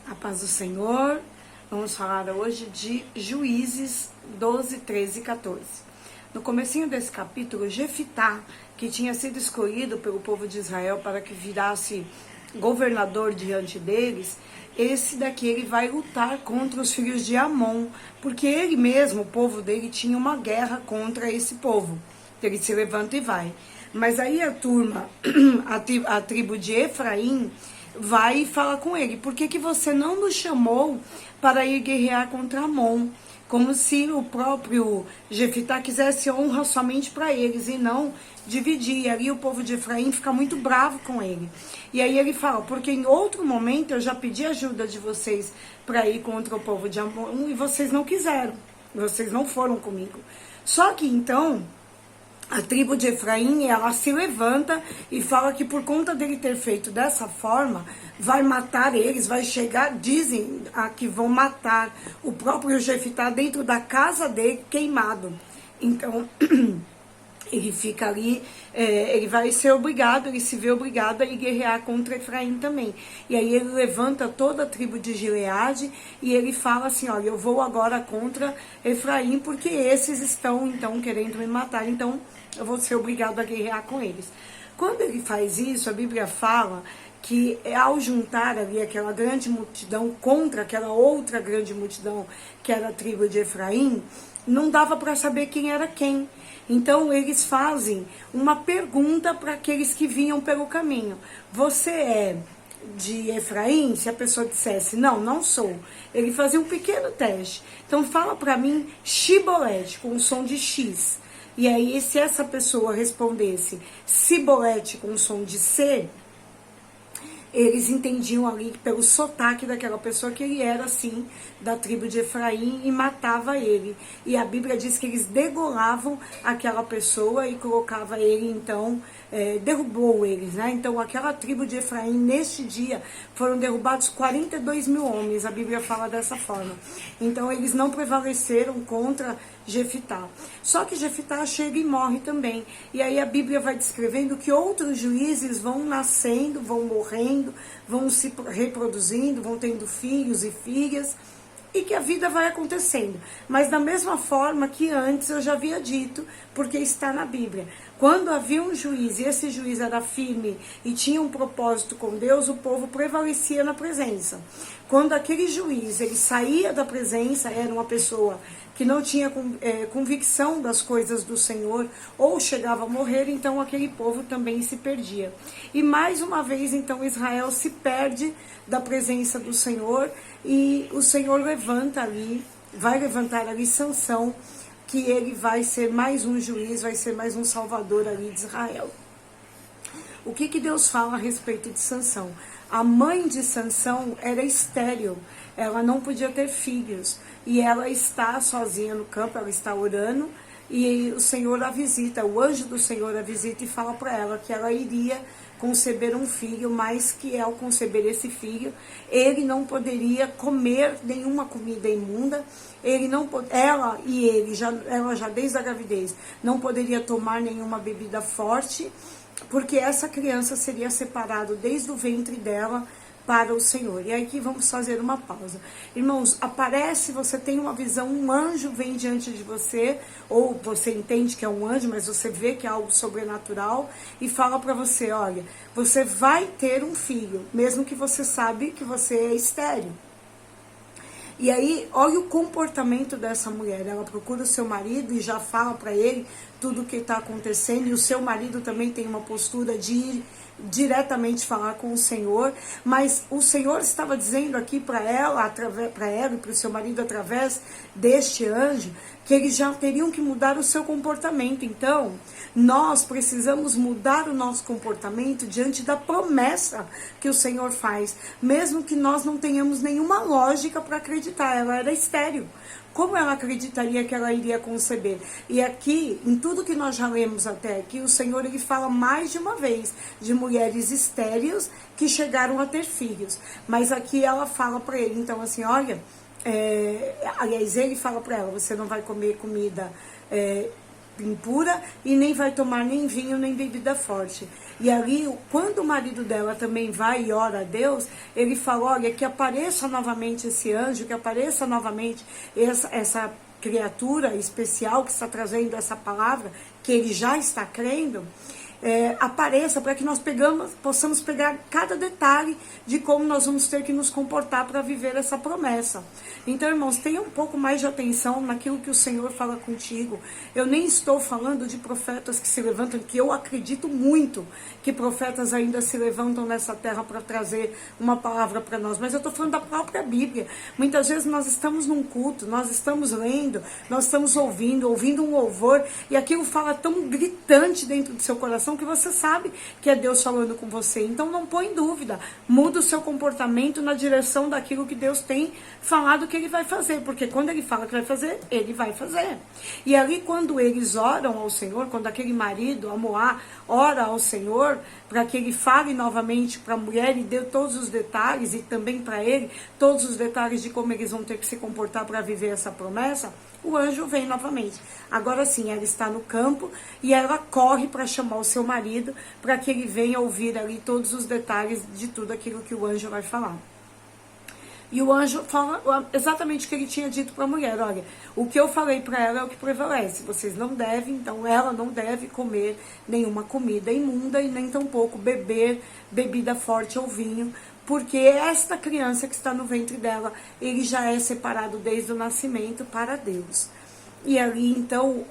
A paz do Senhor. Vamos falar hoje de Juízes 12, 13 e 14. No comecinho desse capítulo, Jefitá, que tinha sido escolhido pelo povo de Israel para que virasse governador diante deles, esse daqui ele vai lutar contra os filhos de Amon, porque ele mesmo, o povo dele, tinha uma guerra contra esse povo. Ele se levanta e vai. Mas aí a turma, a tribo de Efraim, vai e fala com ele: por que você não nos chamou para ir guerrear contra Amon? Como se o próprio Jefitá quisesse honra somente para eles e não dividir. E ali o povo de Efraim fica muito bravo com ele. E aí ele fala: porque em outro momento eu já pedi ajuda de vocês para ir contra o povo de Amon e vocês não quiseram, vocês não foram comigo. Só que então a tribo de Efraim, ela se levanta e fala que por conta dele ter feito dessa forma, vai matar eles, vai chegar, dizem que vão matar o próprio Jefitá dentro da casa dele, queimado. Então, ele fica ali, ele vai ser obrigado, ele se vê obrigado a ir guerrear contra Efraim também. E aí ele levanta toda a tribo de Gileade e ele fala assim: olha, eu vou agora contra Efraim porque esses estão então querendo me matar, então eu vou ser obrigado a guerrear com eles. Quando ele faz isso, a Bíblia fala que ao juntar ali aquela grande multidão contra aquela outra grande multidão que era a tribo de Efraim, não dava para saber quem era quem. Então eles fazem uma pergunta para aqueles que vinham pelo caminho: você é de Efraim? Se a pessoa dissesse não, não sou, ele fazia um pequeno teste. Então fala para mim Shibolete, com o som de X. E aí se essa pessoa respondesse Sibolete, com o som de C, eles entendiam ali pelo sotaque daquela pessoa que ele era assim da tribo de Efraim e matava ele. E a Bíblia diz que eles degolavam aquela pessoa e colocava ele, então, derrubou eles, né? Então aquela tribo de Efraim, neste dia, foram derrubados 42 mil homens, a Bíblia fala dessa forma. Então eles não prevaleceram contra Jefitá. Só que Jefitá chega e morre também. E aí a Bíblia vai descrevendo que outros juízes vão nascendo, vão morrendo, vão se reproduzindo, vão tendo filhos e filhas, e que a vida vai acontecendo. Mas da mesma forma que antes eu já havia dito, porque está na Bíblia. Quando havia um juiz, e esse juiz era firme e tinha um propósito com Deus, o povo prevalecia na presença. Quando aquele juiz ele saía da presença, era uma pessoa que não tinha convicção das coisas do Senhor, ou chegava a morrer, então aquele povo também se perdia. E mais uma vez, então, Israel se perde da presença do Senhor, e o Senhor levanta ali, vai levantar ali Sansão, que ele vai ser mais um juiz, vai ser mais um salvador ali de Israel. O que Deus fala a respeito de Sansão? A mãe de Sansão era estéril, ela não podia ter filhos, e ela está sozinha no campo, ela está orando, e o Senhor a visita, o anjo do Senhor a visita e fala para ela que ela iria conceber um filho, mas que ao conceber esse filho, ele não poderia comer nenhuma comida imunda, ela e ele, ela já desde a gravidez, não poderia tomar nenhuma bebida forte, porque essa criança seria separada desde o ventre dela para o Senhor. E aqui vamos fazer uma pausa. Irmãos, aparece, você tem uma visão, um anjo vem diante de você, ou você entende que é um anjo, mas você vê que é algo sobrenatural, e fala para você: olha, você vai ter um filho, mesmo que você sabe que você é estéril. E aí, olha o comportamento dessa mulher. Ela procura o seu marido e já fala para ele tudo o que está acontecendo. E o seu marido também tem uma postura de ir diretamente falar com o Senhor. Mas o Senhor estava dizendo aqui para ela e para o seu marido, através deste anjo, que eles já teriam que mudar o seu comportamento. Então, nós precisamos mudar o nosso comportamento diante da promessa que o Senhor faz, mesmo que nós não tenhamos nenhuma lógica para acreditar. Ela era estéril. Como ela acreditaria que ela iria conceber? E aqui, em tudo que nós já lemos até aqui, o Senhor ele fala mais de uma vez de mulheres estéreis que chegaram a ter filhos. Mas aqui ela fala para ele, então assim, olha, aliás, ele fala para ela: você não vai comer comida impura e nem vai tomar nem vinho nem bebida forte. E ali, quando o marido dela também vai e ora a Deus, ele fala, olha, que apareça novamente esse anjo, que apareça novamente essa criatura especial que está trazendo essa palavra, que ele já está crendo, apareça para que nós possamos pegar cada detalhe de como nós vamos ter que nos comportar para viver essa promessa. Então, irmãos, tenha um pouco mais de atenção naquilo que o Senhor fala contigo. Eu nem estou falando de profetas que se levantam, que eu acredito muito que profetas ainda se levantam nessa terra para trazer uma palavra para nós, mas eu estou falando da própria Bíblia. Muitas vezes nós estamos num culto, nós estamos lendo, nós estamos ouvindo um louvor, e aquilo fala tão gritante dentro do seu coração que você sabe que é Deus falando com você. Então não põe dúvida, muda o seu comportamento na direção daquilo que Deus tem falado que Ele vai fazer, porque quando Ele fala que vai fazer, Ele vai fazer. E ali quando eles oram ao Senhor, quando aquele marido, Amoá, ora ao Senhor, para que Ele fale novamente para a mulher e dê todos os detalhes, e também para ele, todos os detalhes de como eles vão ter que se comportar para viver essa promessa, o anjo vem novamente. Agora sim, ela está no campo e ela corre para chamar o seu marido, para que ele venha ouvir ali todos os detalhes de tudo aquilo que o anjo vai falar. E o anjo fala exatamente o que ele tinha dito para a mulher, olha, o que eu falei para ela é o que prevalece, vocês não devem, então ela não deve comer nenhuma comida imunda e nem tampouco beber bebida forte ou vinho, porque esta criança que está no ventre dela, ele já é separado desde o nascimento para Deus. E ali então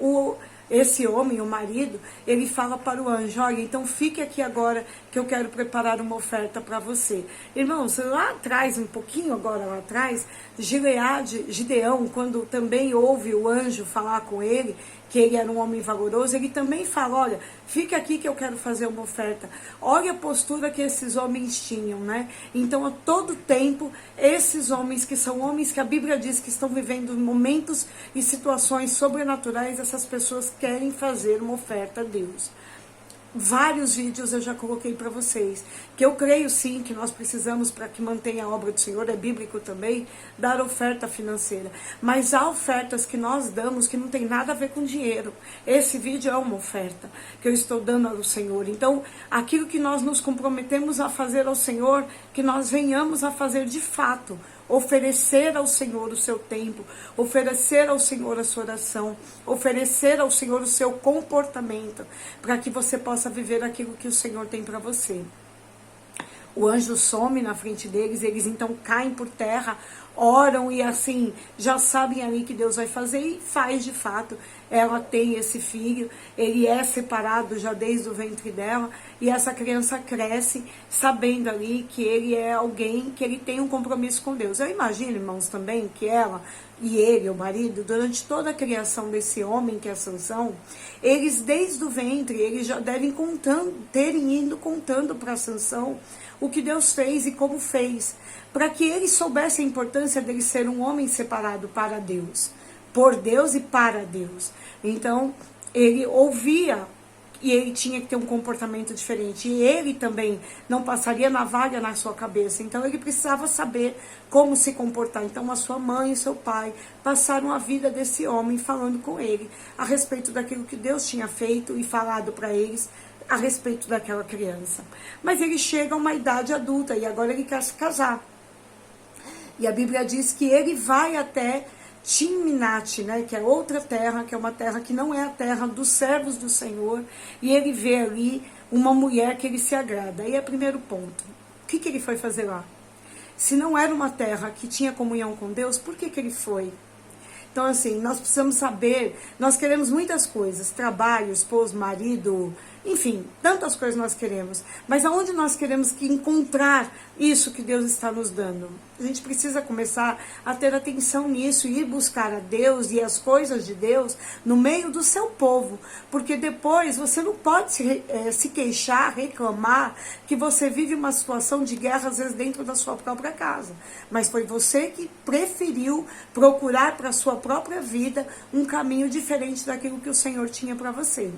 esse homem, o marido, ele fala para o anjo, olha, então fique aqui agora que eu quero preparar uma oferta para você. Irmãos, lá atrás, um pouquinho agora lá atrás, Gideão, quando também ouve o anjo falar com ele, que ele era um homem valoroso, ele também fala, olha, fica aqui que eu quero fazer uma oferta. Olha a postura que esses homens tinham, né? Então, a todo tempo, esses homens que são homens que a Bíblia diz que estão vivendo momentos e situações sobrenaturais, essas pessoas querem fazer uma oferta a Deus. Vários vídeos eu já coloquei para vocês, que eu creio sim que nós precisamos, para que mantenha a obra do Senhor, é bíblico também, dar oferta financeira. Mas há ofertas que nós damos que não tem nada a ver com dinheiro. Esse vídeo é uma oferta que eu estou dando ao Senhor. Então, aquilo que nós nos comprometemos a fazer ao Senhor, que nós venhamos a fazer de fato, oferecer ao Senhor o seu tempo, oferecer ao Senhor a sua oração, oferecer ao Senhor o seu comportamento, para que você possa viver aquilo que o Senhor tem para você. O anjo some na frente deles, eles então caem por terra, oram e assim, já sabem ali que Deus vai fazer e faz de fato. Ela tem esse filho, ele é separado já desde o ventre dela e essa criança cresce sabendo ali que ele é alguém, que ele tem um compromisso com Deus. Eu imagino, irmãos, também que ela e ele, o marido, durante toda a criação desse homem que é Sansão, eles desde o ventre, eles já devem terem ido contando para Sansão o que Deus fez e como fez, para que ele soubesse a importância dele ser um homem separado para Deus, por Deus e para Deus. Então, ele ouvia e ele tinha que ter um comportamento diferente. E ele também não passaria navalha na sua cabeça. Então, ele precisava saber como se comportar. Então, a sua mãe e seu pai passaram a vida desse homem falando com ele a respeito daquilo que Deus tinha feito e falado para eles a respeito daquela criança. Mas ele chega a uma idade adulta e agora ele quer se casar. E a Bíblia diz que ele vai até Timnat, né, que é outra terra, que é uma terra que não é a terra dos servos do Senhor, e ele vê ali uma mulher que ele se agrada. Aí é o primeiro ponto. O que ele foi fazer lá? Se não era uma terra que tinha comunhão com Deus, por que ele foi? Então, assim, nós precisamos saber, nós queremos muitas coisas, trabalho, esposo, marido, enfim, tantas coisas nós queremos. Mas aonde nós queremos que encontrar isso que Deus está nos dando? A gente precisa começar a ter atenção nisso e ir buscar a Deus e as coisas de Deus no meio do seu povo. Porque depois você não pode se queixar, reclamar que você vive uma situação de guerra, às vezes, dentro da sua própria casa. Mas foi você que preferiu procurar para a sua própria vida um caminho diferente daquilo que o Senhor tinha para você.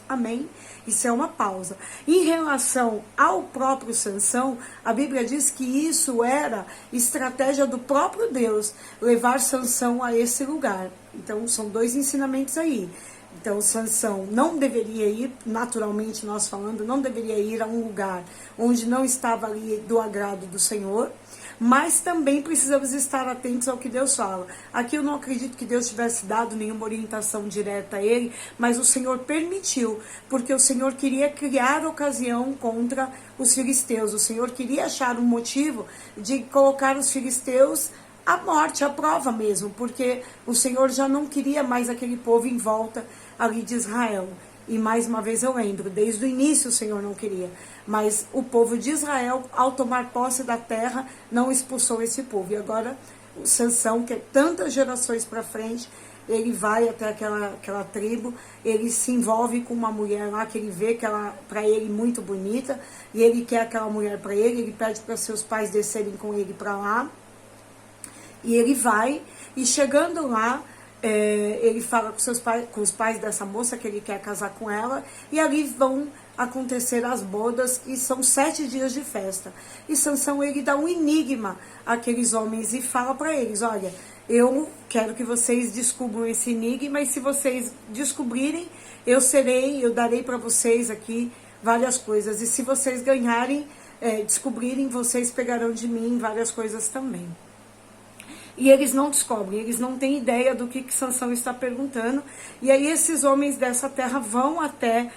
Amém? Isso é uma pausa. Em relação ao próprio Sansão, a Bíblia diz que isso era estratégia do próprio Deus, levar Sansão a esse lugar. Então, são dois ensinamentos aí. Então, Sansão não deveria ir, naturalmente nós falando, não deveria ir a um lugar onde não estava ali do agrado do Senhor, mas também precisamos estar atentos ao que Deus fala. Aqui eu não acredito que Deus tivesse dado nenhuma orientação direta a ele, mas o Senhor permitiu, porque o Senhor queria criar ocasião contra os filisteus. O Senhor queria achar um motivo de colocar os filisteus à morte, à prova mesmo, porque o Senhor já não queria mais aquele povo em volta ali de Israel. E mais uma vez eu lembro, desde o início o Senhor não queria, mas o povo de Israel, ao tomar posse da terra, não expulsou esse povo. E agora o Sansão, que é tantas gerações para frente, ele vai até aquela tribo, ele se envolve com uma mulher lá, que ele vê que ela, para ele, muito bonita, e ele quer aquela mulher para ele pede para seus pais descerem com ele para lá, e ele vai, e chegando lá, ele fala com os pais dessa moça que ele quer casar com ela, e ali vão acontecer as bodas, e são 7 dias de festa. E Sansão, ele dá um enigma àqueles homens e fala para eles: olha, eu quero que vocês descubram esse enigma, e se vocês descobrirem, eu darei para vocês aqui várias coisas, e se vocês ganharem, descobrirem, vocês pegarão de mim várias coisas também. E eles não descobrem, eles não têm ideia do que Sansão está perguntando. E aí esses homens dessa terra vão até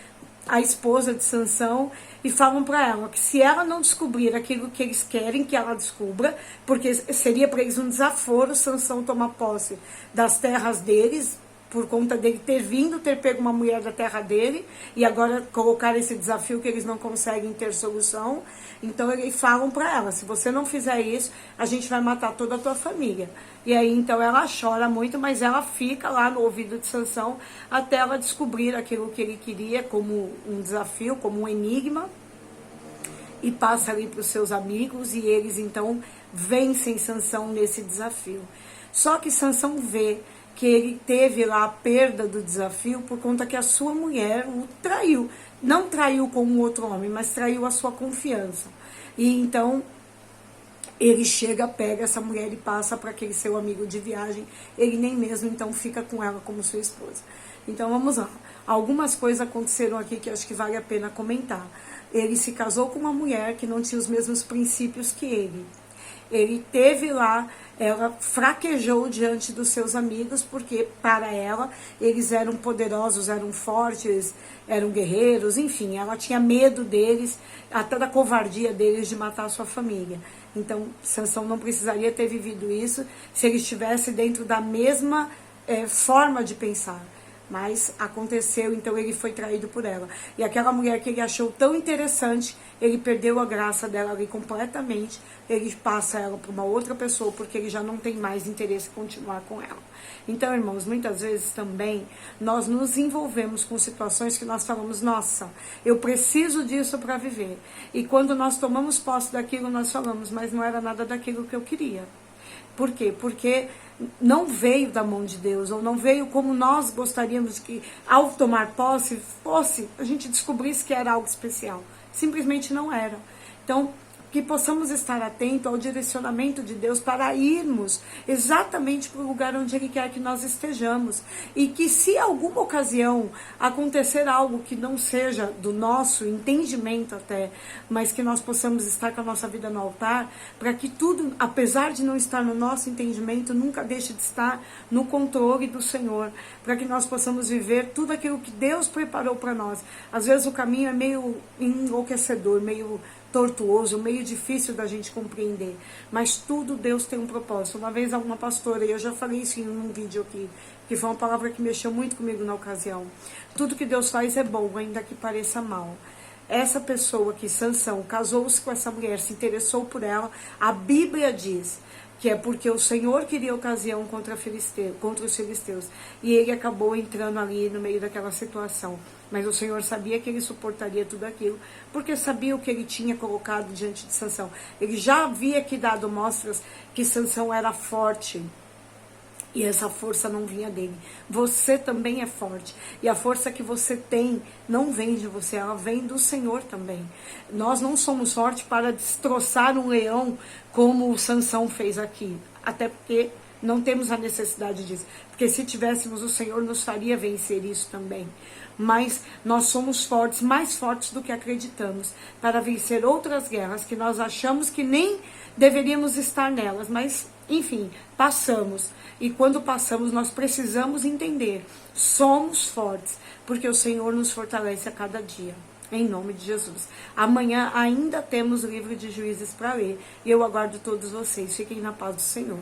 a esposa de Sansão e falam para ela que se ela não descobrir aquilo que eles querem que ela descubra, porque seria para eles um desaforo Sansão tomar posse das terras deles, por conta dele ter pego uma mulher da terra dele, e agora colocar esse desafio que eles não conseguem ter solução. Então eles falam para ela: se você não fizer isso, a gente vai matar toda a tua família. E aí então ela chora muito, mas ela fica lá no ouvido de Sansão até ela descobrir aquilo que ele queria como um desafio, como um enigma, e passa ali para os seus amigos, e eles então vencem Sansão nesse desafio. Só que Sansão vê que ele teve lá a perda do desafio por conta que a sua mulher o traiu. Não traiu com um outro homem, mas traiu a sua confiança. E então ele chega, pega essa mulher e passa para aquele seu amigo de viagem. Ele nem mesmo então fica com ela como sua esposa. Então vamos lá. Algumas coisas aconteceram aqui que acho que vale a pena comentar. Ele se casou com uma mulher que não tinha os mesmos princípios que ele. Ele teve lá, ela fraquejou diante dos seus amigos, porque para ela eles eram poderosos, eram fortes, eram guerreiros, enfim, ela tinha medo deles, até da covardia deles de matar a sua família. Então, Sansão não precisaria ter vivido isso se ele estivesse dentro da mesma forma de pensar. Mas aconteceu, então ele foi traído por ela. E aquela mulher que ele achou tão interessante, ele perdeu a graça dela ali completamente. Ele passa ela para uma outra pessoa, porque ele já não tem mais interesse em continuar com ela. Então, irmãos, muitas vezes também nós nos envolvemos com situações que nós falamos: nossa, eu preciso disso para viver. E quando nós tomamos posse daquilo, nós falamos: mas não era nada daquilo que eu queria. Por quê? Porque não veio da mão de Deus, ou não veio como nós gostaríamos que, ao tomar posse, a gente descobrisse que era algo especial. Simplesmente não era. Então, que possamos estar atentos ao direcionamento de Deus para irmos exatamente para o lugar onde Ele quer que nós estejamos. E que se alguma ocasião acontecer algo que não seja do nosso entendimento até, mas que nós possamos estar com a nossa vida no altar, para que tudo, apesar de não estar no nosso entendimento, nunca deixe de estar no controle do Senhor, para que nós possamos viver tudo aquilo que Deus preparou para nós. Às vezes o caminho é meio enlouquecedor, meio tortuoso, meio difícil da gente compreender, mas tudo Deus tem um propósito. Uma vez alguma pastora, e eu já falei isso em um vídeo aqui, que foi uma palavra que mexeu muito comigo na ocasião: tudo que Deus faz é bom, ainda que pareça mal. Essa pessoa que Sansão casou-se com essa mulher, se interessou por ela, a Bíblia diz que é porque o Senhor queria ocasião contra os filisteus, e ele acabou entrando ali no meio daquela situação. Mas o Senhor sabia que ele suportaria tudo aquilo, porque sabia o que ele tinha colocado diante de Sansão. Ele já havia aqui dado mostras que Sansão era forte, e essa força não vinha dele. Você também é forte, e a força que você tem não vem de você, ela vem do Senhor também. Nós não somos fortes para destroçar um leão como o Sansão fez aqui, até porque não temos a necessidade disso, porque se tivéssemos, o Senhor nos faria vencer isso também. Mas nós somos fortes, mais fortes do que acreditamos, para vencer outras guerras que nós achamos que nem deveríamos estar nelas, mas enfim, passamos. E quando passamos, nós precisamos entender, somos fortes, porque o Senhor nos fortalece a cada dia. Em nome de Jesus. Amanhã ainda temos o livro de Juízes para ler. E eu aguardo todos vocês. Fiquem na paz do Senhor.